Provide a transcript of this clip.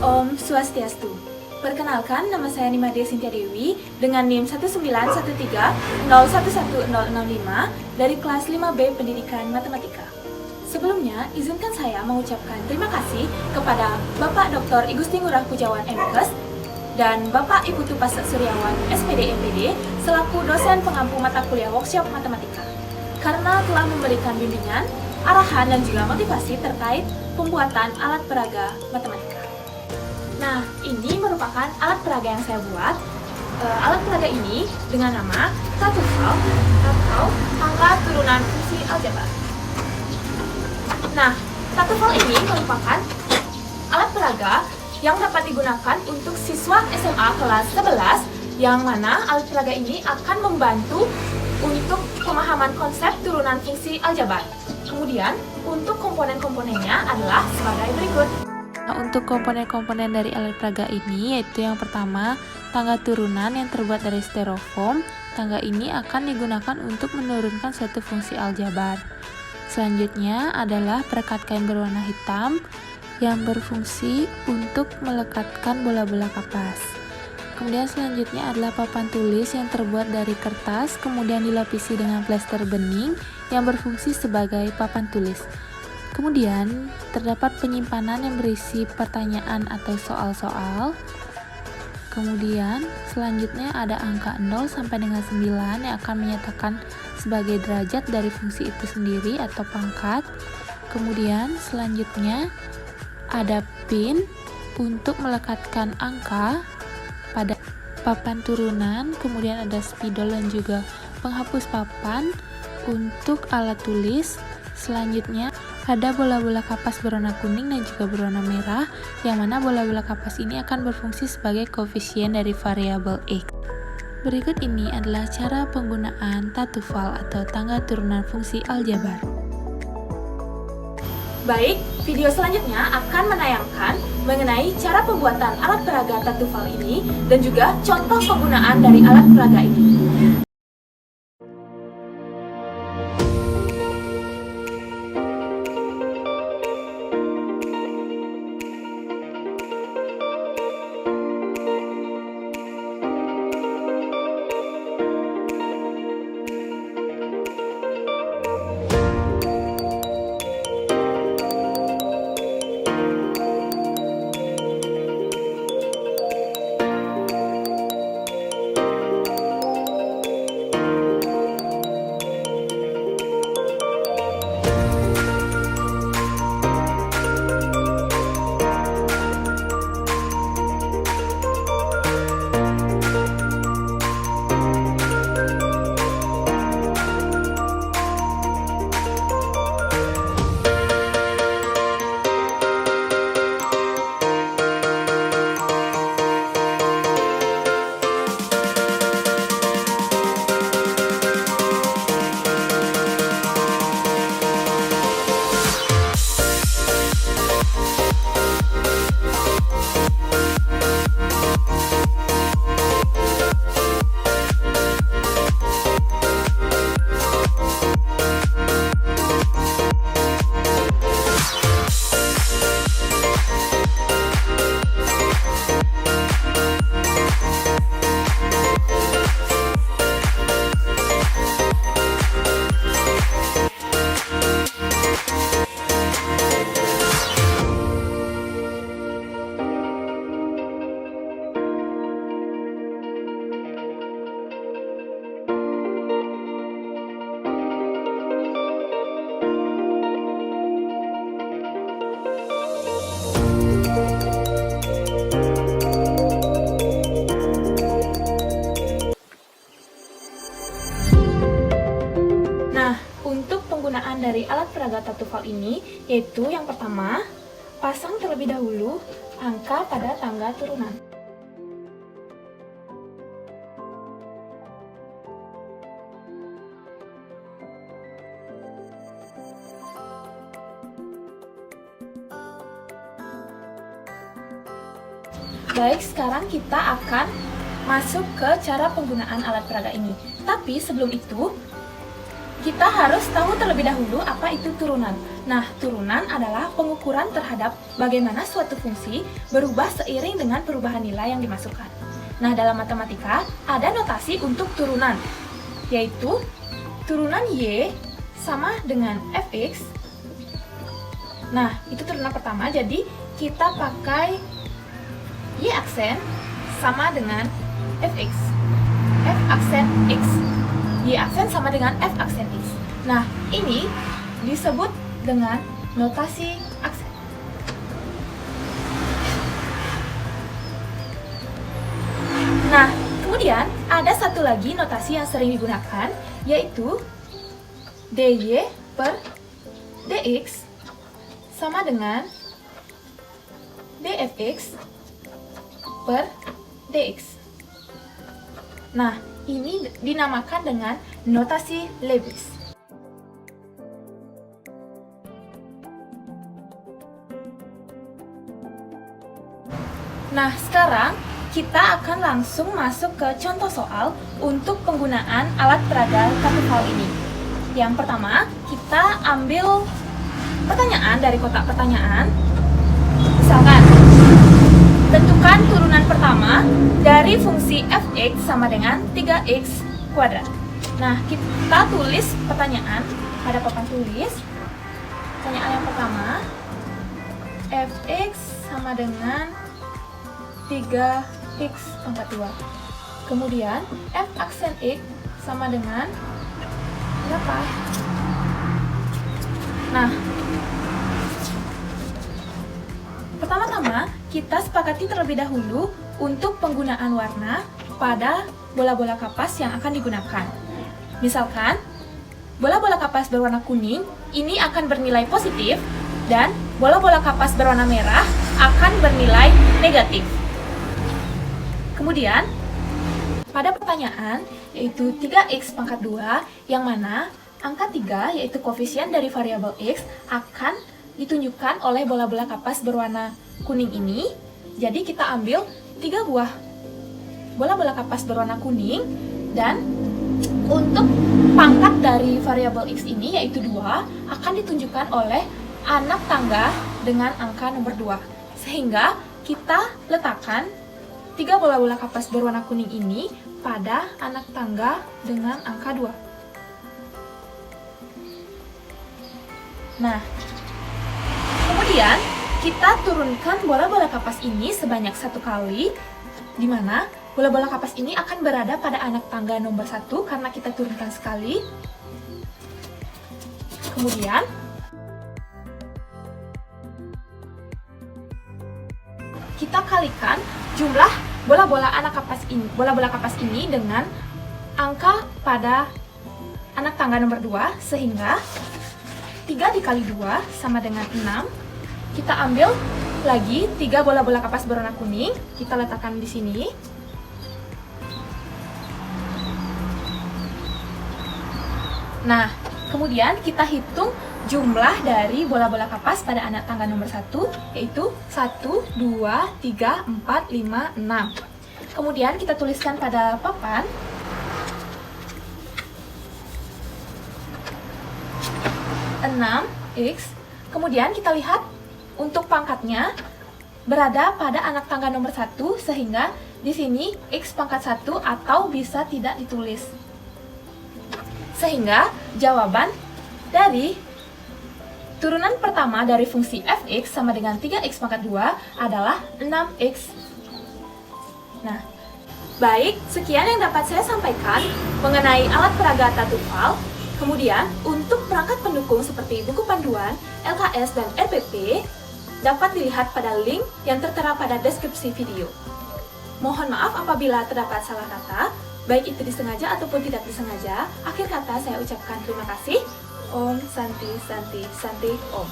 Om Swastiastu. Perkenalkan, nama saya Nimade Sintia Dewi dengan NIM 19130110065 dari kelas 5B Pendidikan Matematika. Sebelumnya, izinkan saya mengucapkan terima kasih kepada Bapak Dr. Igusti Ngurah Pujawan MKes dan Bapak Ibu Tupasa Suryawan SPD MPD selaku dosen pengampu mata kuliah workshop matematika karena telah memberikan bimbingan, arahan dan juga motivasi terkait pembuatan alat peraga matematika. Nah, ini merupakan alat peraga yang saya buat. Alat peraga ini dengan nama Tatufal atau angka turunan fungsi aljabar. Nah, Tatufal ini merupakan alat peraga yang dapat digunakan untuk siswa SMA kelas 11 yang mana alat peraga ini akan membantu untuk pemahaman konsep turunan fungsi aljabar. Kemudian, untuk komponen-komponennya adalah sebagai berikut. Nah, untuk komponen-komponen dari alat peraga ini yaitu yang pertama, tangga turunan yang terbuat dari styrofoam. Tangga ini akan digunakan untuk menurunkan suatu fungsi aljabar. Selanjutnya adalah perekat kain berwarna hitam yang berfungsi untuk melekatkan bola-bola kapas. Kemudian selanjutnya adalah papan tulis yang terbuat dari kertas, kemudian dilapisi dengan plester bening yang berfungsi sebagai papan tulis. Kemudian terdapat penyimpanan yang berisi pertanyaan atau soal-soal. Kemudian selanjutnya ada angka 0 sampai dengan 9 yang akan menyatakan sebagai derajat dari fungsi itu sendiri atau pangkat. Kemudian selanjutnya ada pin untuk melekatkan angka pada papan turunan, kemudian ada spidol dan juga penghapus papan untuk alat tulis. Selanjutnya ada bola-bola kapas berwarna kuning dan juga berwarna merah, yang mana bola-bola kapas ini akan berfungsi sebagai koefisien dari variabel X. Berikut ini adalah cara penggunaan Tatufal atau tangga turunan fungsi aljabar. Baik, video selanjutnya akan menayangkan mengenai cara pembuatan alat peraga Tatufal ini dan juga contoh penggunaan dari alat peraga ini. Penggunaan dari alat peraga Tatufal ini yaitu yang pertama, pasang terlebih dahulu angka pada tangga turunan. Baik, sekarang kita akan masuk ke cara penggunaan alat peraga ini. Tapi sebelum itu, kita harus tahu terlebih dahulu apa itu turunan. Nah, turunan adalah pengukuran terhadap bagaimana suatu fungsi berubah seiring dengan perubahan nilai yang dimasukkan. Nah, dalam matematika ada notasi untuk turunan, yaitu turunan Y sama dengan Fx. Nah, itu turunan pertama, jadi kita pakai Y aksen sama dengan Fx. F aksen X. Y aksen sama dengan F aksen X. Nah, ini disebut dengan notasi aksen. Nah, kemudian ada satu lagi notasi yang sering digunakan, yaitu dy per dx sama dengan dfx per dx. Nah, ini dinamakan dengan notasi Lewis. Nah, sekarang kita akan langsung masuk ke contoh soal untuk penggunaan alat peraga Katufal ini. Yang pertama, kita ambil pertanyaan dari kotak pertanyaan. Misalkan, tentukan turunan pertama dari fungsi fx sama dengan 3x kuadrat. Nah, kita tulis pertanyaan pada papan tulis. Pertanyaan yang pertama, fx sama dengan 3x pangkat 2. Kemudian, f aksen x sama dengan berapa? Nah, pertama-tama kita sepakati terlebih dahulu untuk penggunaan warna pada bola-bola kapas yang akan digunakan. Misalkan, bola-bola kapas berwarna kuning ini akan bernilai positif dan bola-bola kapas berwarna merah akan bernilai negatif. Kemudian, pada pertanyaan yaitu 3x pangkat 2 yang mana angka 3 yaitu koefisien dari variabel x akan ditunjukkan oleh bola-bola kapas berwarna kuning ini. Jadi kita ambil 3 buah bola-bola kapas berwarna kuning dan untuk pangkat dari variabel x ini yaitu 2 akan ditunjukkan oleh anak tangga dengan angka nomor 2. Sehingga kita letakkan 3 bola-bola kapas berwarna kuning ini pada anak tangga dengan angka 2. Nah, kemudian kita turunkan bola-bola kapas ini sebanyak 1 kali, di mana bola-bola kapas ini akan berada pada anak tangga nomor 1 karena kita turunkan sekali. Kemudian kita kalikan jumlah bola-bola kapas ini dengan angka pada anak tangga nomor 2, sehingga 3 dikali 2 sama dengan 6. Kita ambil lagi 3 bola-bola kapas berwarna kuning, kita letakkan di sini. Nah, kemudian kita hitung jumlah dari bola-bola kapas pada anak tangga nomor 1, yaitu 1, 2, 3, 4, 5, 6. Kemudian kita tuliskan pada papan. X. Kemudian kita lihat untuk pangkatnya berada pada anak tangga nomor 1, sehingga di sini x pangkat 1 atau bisa tidak ditulis. Sehingga jawaban dari turunan pertama dari fungsi fx sama dengan 3x pangkat 2 adalah 6x. Nah, baik, sekian yang dapat saya sampaikan mengenai alat peraga Katufal. Kemudian, untuk perangkat pendukung seperti buku panduan, LKS, dan RPP dapat dilihat pada link yang tertera pada deskripsi video. Mohon maaf apabila terdapat salah kata, baik itu disengaja ataupun tidak disengaja. Akhir kata saya ucapkan terima kasih. Om Santi Santi Santi Om.